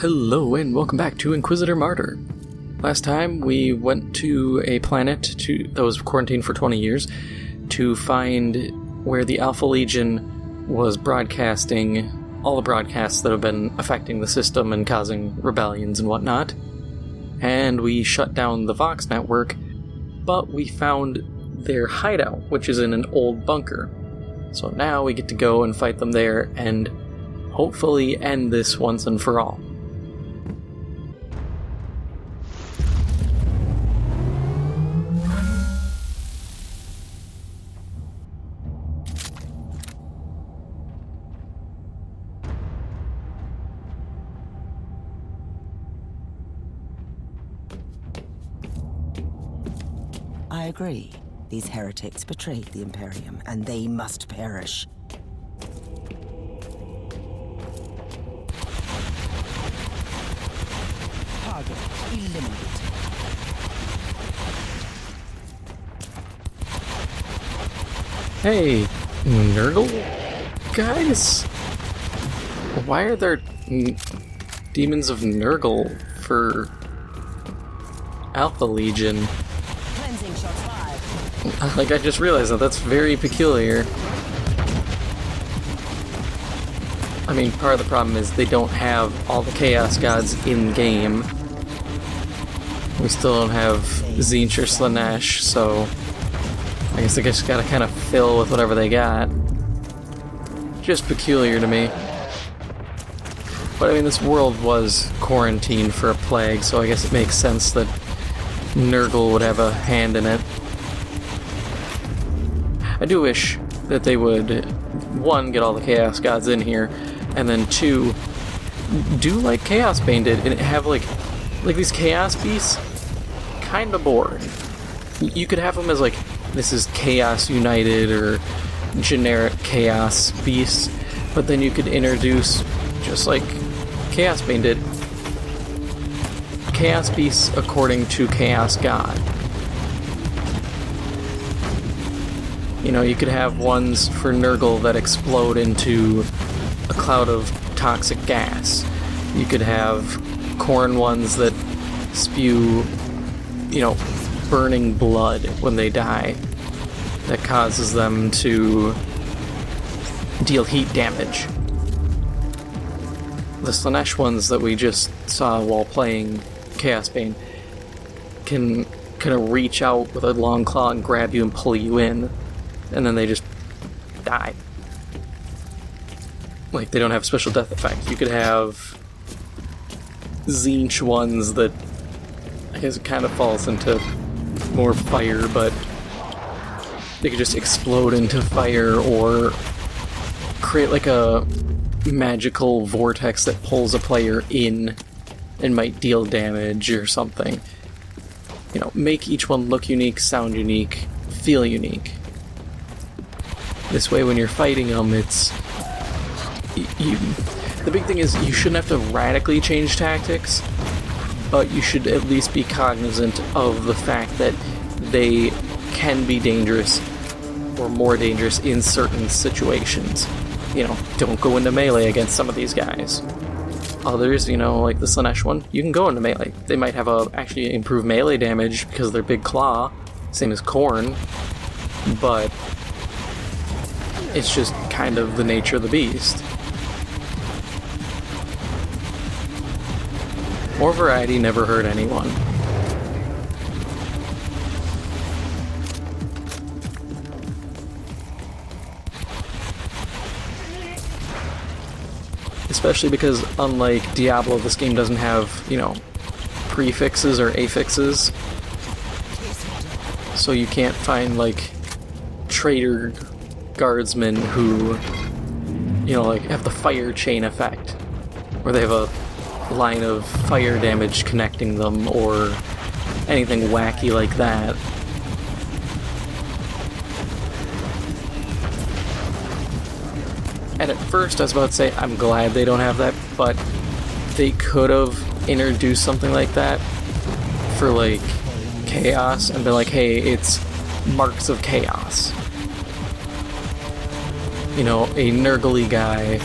Hello and welcome back to Inquisitor Martyr. Last time we went to a planet that was quarantined for 20 years to find where the Alpha Legion was broadcasting all the broadcasts that have been affecting the system and causing rebellions and whatnot. And we shut down the Vox network, but we found their hideout, which is in an old bunker. So now we get to go and fight them there and hopefully end this once and for all. I agree. These heretics betrayed the Imperium, and they must perish. Target eliminated. Hey, Nurgle guys? Why are there demons of Nurgle for Alpha Legion? Cleansing shots fired. Like, I just realized that's very peculiar. I mean, part of the problem is they don't have all the Chaos Gods in-game. We still don't have Tzeentch or Slaanesh, so I guess they just gotta kind of fill with whatever they got. Just peculiar to me. But I mean, this world was quarantined for a plague, so I guess it makes sense that Nurgle would have a hand in it. I do wish that they would, one, get all the Chaos Gods in here, and then two, do like Chaos Bane did, and have like these Chaos Beasts, kinda boring. You could have them as like, this is Chaos United, or generic Chaos Beasts, but then you could introduce, just like Chaos Bane did, Chaos Beasts according to Chaos God. You know, you could have ones for Nurgle that explode into a cloud of toxic gas. You could have Khorne ones that spew, you know, burning blood when they die that causes them to deal heat damage. The Slaanesh ones that we just saw while playing Chaos Bane can kind of reach out with a long claw and grab you and pull you in, and then they just die. Like, they don't have special death effects. You could have Tzeentch ones that, I guess it kind of falls into more fire, but they could just explode into fire or create like a magical vortex that pulls a player in and might deal damage or something. You know, make each one look unique, sound unique, feel unique. This way when you're fighting them, it's... the big thing is you shouldn't have to radically change tactics, but you should at least be cognizant of the fact that they can be dangerous or more dangerous in certain situations. You know, don't go into melee against some of these guys. Others, you know, like the Slaanesh one, you can go into melee. They might have actually improved melee damage because of their big claw, same as Khorne, but it's just kind of the nature of the beast. More variety never hurt anyone. Especially because, unlike Diablo, this game doesn't have, you know, prefixes or affixes. So you can't find, like, traitor guardsmen who, you know, like, have the fire chain effect, where they have a line of fire damage connecting them, or anything wacky like that. And at first I was about to say, I'm glad they don't have that, but they could have introduced something like that for, like, Chaos, and been like, hey, it's Marks of Chaos. You know, a Nurgle guy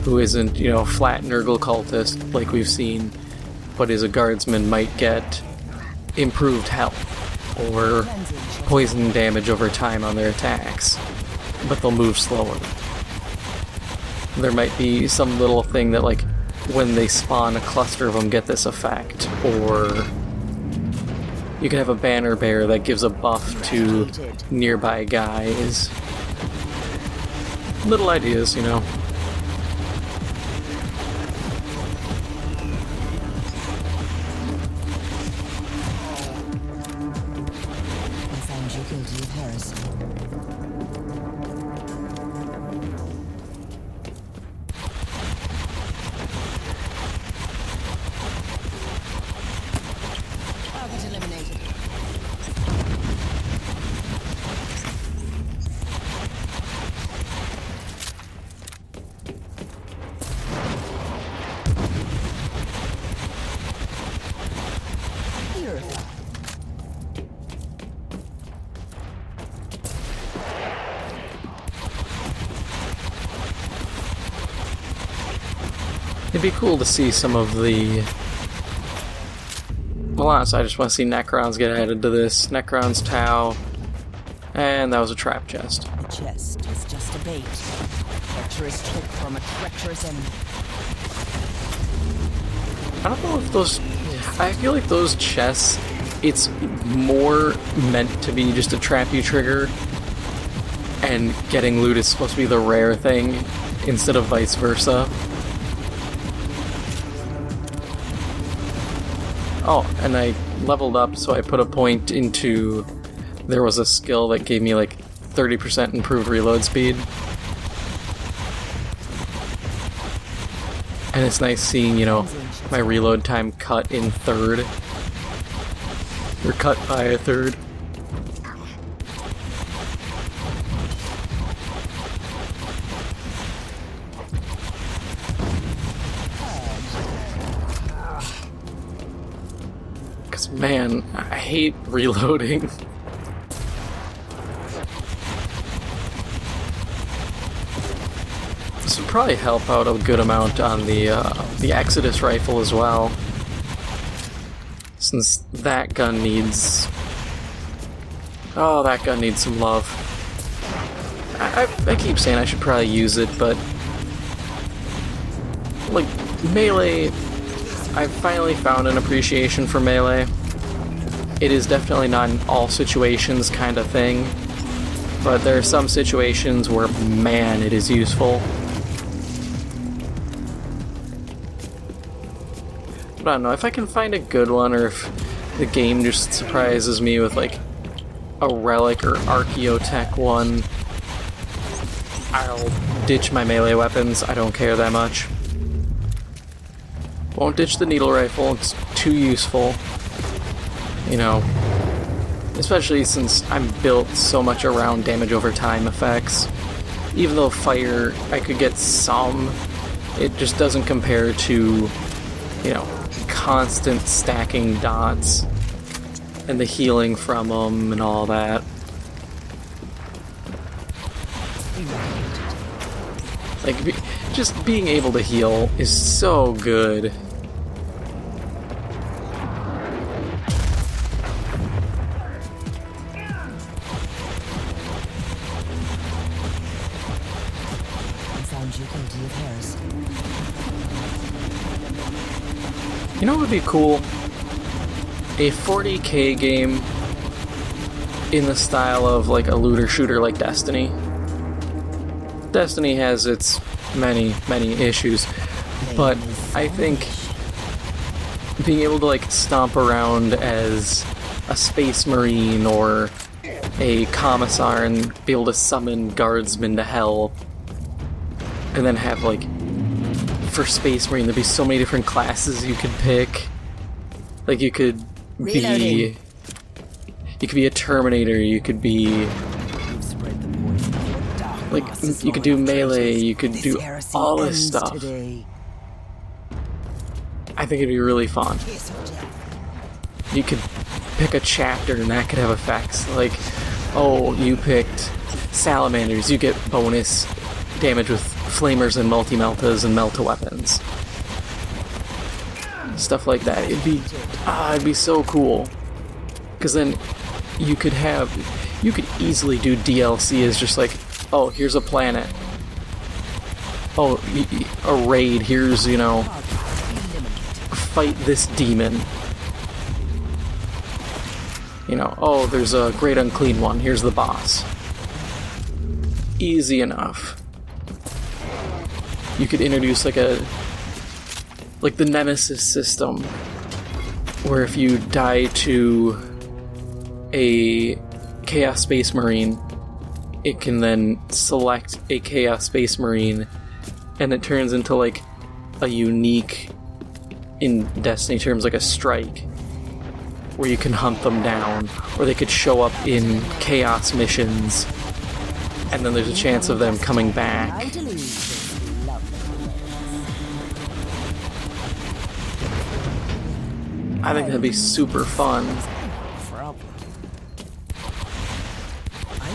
who isn't, you know, a flat Nurgle cultist like we've seen, but is a guardsman, might get improved health or poison damage over time on their attacks, but they'll move slower. There might be some little thing that, like, when they spawn a cluster of them, get this effect, or you can have a banner bearer that gives a buff to nearby guys. Little ideas, you know. I found you guilty of heresy. Target eliminated. It'd be cool to see some of the... Well, honestly, I just want to see Necrons get added to this. Necrons, Tau, and that was a trap chest. The chest is just a bait. Treacherous trick from a treacherous enemy. I don't know if those... I feel like those chests, it's more meant to be just a trap you trigger, and getting loot is supposed to be the rare thing, instead of vice versa. Oh, and I leveled up, so I put a point into... There was a skill that gave me like 30% improved reload speed. And it's nice seeing, you know, my reload time cut in third. Or cut by a third. Because, man, I hate reloading. This would probably help out a good amount on the Exodus rifle as well. Since that gun needs... Oh, that gun needs some love. I keep saying I should probably use it, but... Like, melee... I've finally found an appreciation for melee. It is definitely not an all situations kind of thing, but there are some situations where, man, it is useful. But I don't know, if I can find a good one, or if the game just surprises me with like a relic or archaeotech one, I'll ditch my melee weapons. I don't care that much. Won't ditch the needle rifle, it's too useful. You know, especially since I'm built so much around damage over time effects. Even though fire, I could get some, it just doesn't compare to, you know, constant stacking dots and the healing from them and all that. Like, just being able to heal is so good. You know what would be cool? A 40K game in the style of like a looter shooter like Destiny. Destiny has its many issues, but I think being able to like stomp around as a space marine or a commissar and be able to summon guardsmen to hell, and then have like, for Space Marine, there'd be so many different classes you could pick. Like, you could be... You could be a Terminator, you could be... Like, you could do melee, you could do all this stuff. I think it'd be really fun. You could pick a chapter and that could have effects. Like, oh, you picked Salamanders, you get bonus damage with flamers and multi-meltas and melta weapons. Stuff like that. It'd be so cool. Because then you could easily do DLC as just like, oh, here's a planet. Oh, a raid, here's, you know, fight this demon. You know, oh, there's a great unclean one, here's the boss. Easy enough. You could introduce like the Nemesis system, where if you die to a Chaos Space Marine, it can then select a Chaos Space Marine, and it turns into like a unique, in Destiny terms, like a strike, where you can hunt them down, or they could show up in Chaos missions, and then there's a chance of them coming back. I think that'd be super fun. I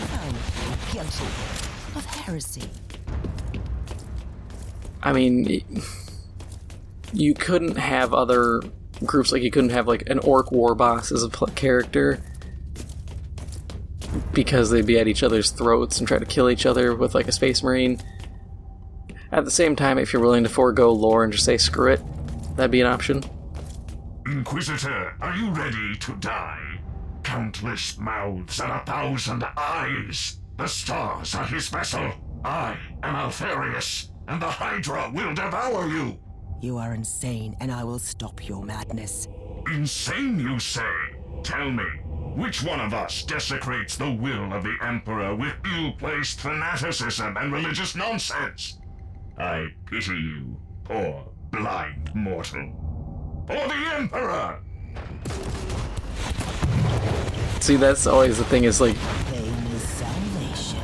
found you guilty of heresy. I mean, you couldn't have other groups, like you couldn't have like an orc war boss as a character, because they'd be at each other's throats and try to kill each other with like a space marine. At the same time, if you're willing to forego lore and just say screw it, that'd be an option. Inquisitor, are you ready to die? Countless mouths and 1,000 eyes. The stars are his vessel. I am Alfarius, and the Hydra will devour you. You are insane, and I will stop your madness. Insane, you say? Tell me, which one of us desecrates the will of the Emperor with ill-placed fanaticism and religious nonsense? I pity you, poor blind mortal. For the Emperor! See, that's always the thing, is like, Pain is salvation.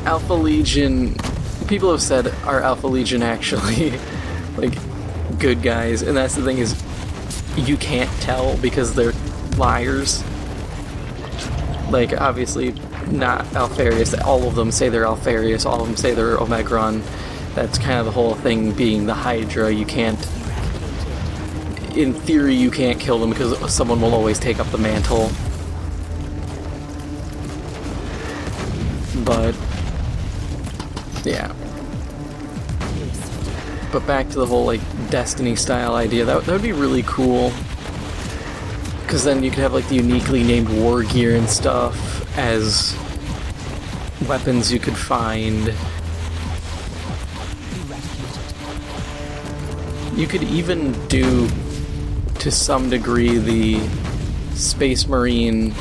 Alpha Legion, people have said, are Alpha Legion actually like good guys? And that's the thing, is you can't tell because they're liars. Like, obviously not Alfarius. All of them say they're Alfarius, all of them say they're Omegron. That's kind of the whole thing, being the Hydra. You can't, in theory, you can't kill them because someone will always take up the mantle. But yeah. But back to the whole like Destiny style idea, that would be really cool. Because then you could have like the uniquely named war gear and stuff as weapons you could find. You could even do, to some degree, the Space Marine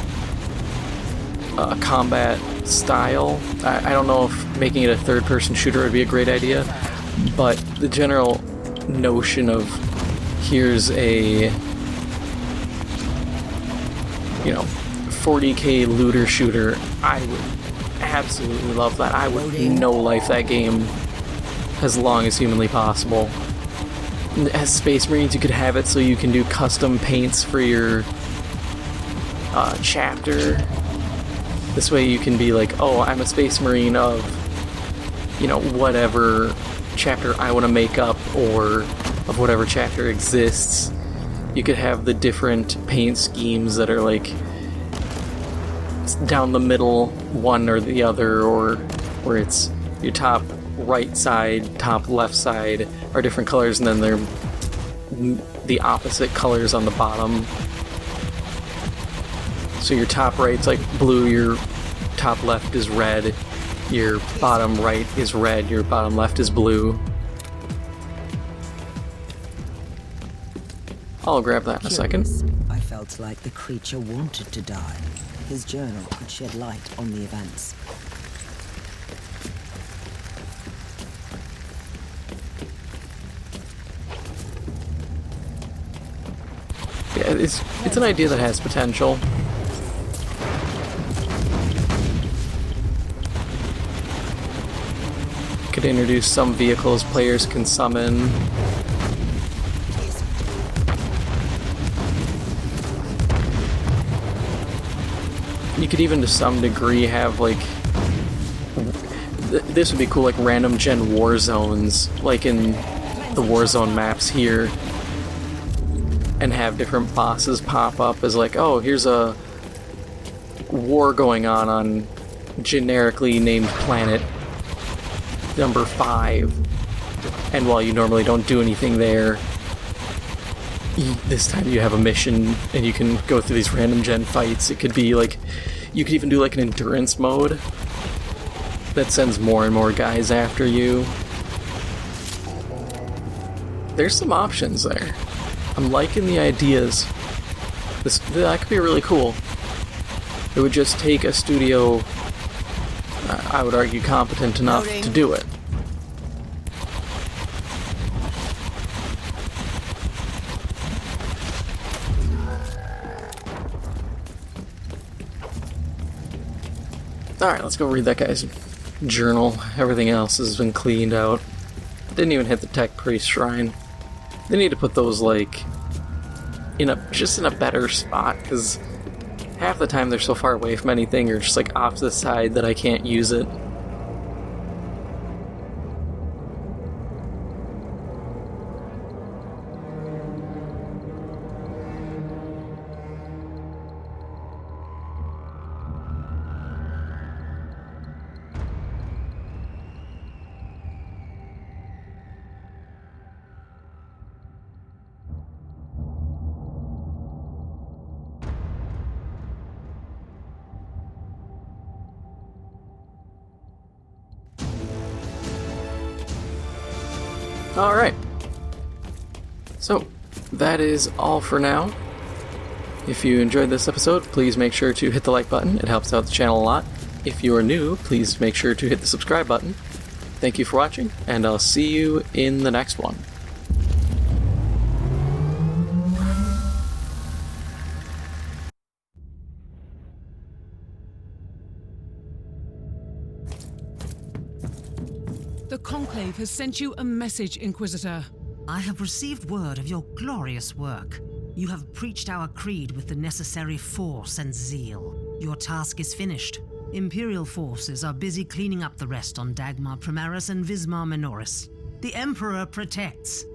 combat style. I don't know if making it a third-person shooter would be a great idea, but the general notion of here's a, you know, 40K looter shooter, I would absolutely love that. I would no-life that game as long as humanly possible. As Space Marines, you could have it so you can do custom paints for your chapter. This way you can be like, oh, I'm a Space Marine of, you know, whatever chapter I want to make up, or of whatever chapter exists. You could have the different paint schemes that are like down the middle, one or the other, or where it's your top right side, top left side are different colors, and then they're the opposite colors on the bottom. So your top right's like blue, your top left is red, your bottom right is red, your bottom left is blue. I'll grab that in a second. I felt like the creature wanted to die. His journal could shed light on the events. Yeah, it's an idea that has potential. Could introduce some vehicles players can summon. You could even to some degree have like this would be cool, like random gen war zones, like in the Warzone maps here, and have different bosses pop up as like, oh, here's a war going on generically named planet number 5, and while you normally don't do anything there, this time you have a mission and you can go through these random gen fights. It could be like, you could even do like an endurance mode that sends more and more guys after you. There's some options there. I'm liking the ideas. That could be really cool. It would just take a studio, I would argue, competent enough to do it. Alright, let's go read that guy's journal. Everything else has been cleaned out. Didn't even hit the tech priest shrine. They need to put those, like, just in a better spot, because half the time they're so far away from anything or just, like, off to the side that I can't use it. Alright, so that is all for now. If you enjoyed this episode, please make sure to hit the like button. It helps out the channel a lot. If you are new, please make sure to hit the subscribe button. Thank you for watching, and I'll see you in the next one. The Conclave has sent you a message, Inquisitor. I have received word of your glorious work. You have preached our creed with the necessary force and zeal. Your task is finished. Imperial forces are busy cleaning up the rest on Dagmar Primaris and Vismar Minoris. The Emperor protects.